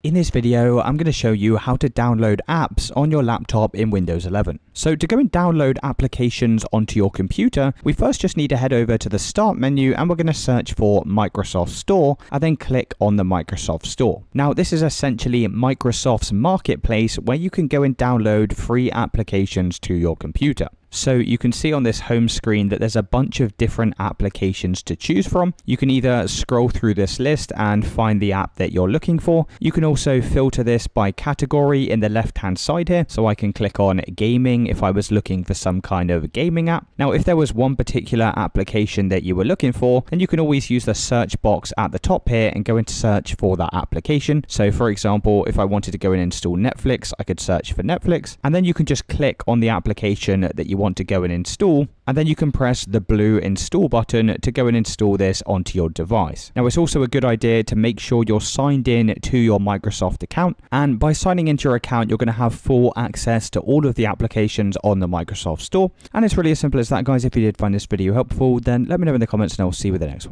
In this video, I'm going to show you how to download apps on your laptop in Windows 11. So to go and download applications onto your computer, we first just need to head over to the Start menu and we're going to search for Microsoft Store and then click on the Microsoft Store. Now, this is essentially Microsoft's marketplace where you can go and download free applications to your computer. So you can see on this home screen that there's a bunch of different applications to choose from. You can either scroll through this list and find the app that you're looking for. You can also filter this by category in the left-hand side here. So I can click on gaming if I was looking for some kind of gaming app. Now, if there was one particular application that you were looking for, then you can always use the search box at the top here and go into search for that application. So for example, if I wanted to go and install Netflix, I could search for Netflix, and then you can just click on the application that you want to go and install, and then you can press the blue install button to go and install this onto your device. Now, it's also a good idea to make sure you're signed in to your Microsoft account, and by signing into your account, you're going to have full access to all of the applications on the Microsoft Store. And it's really as simple as that, guys. If you did find this video helpful, then let me know in the comments and I'll see you with the next one.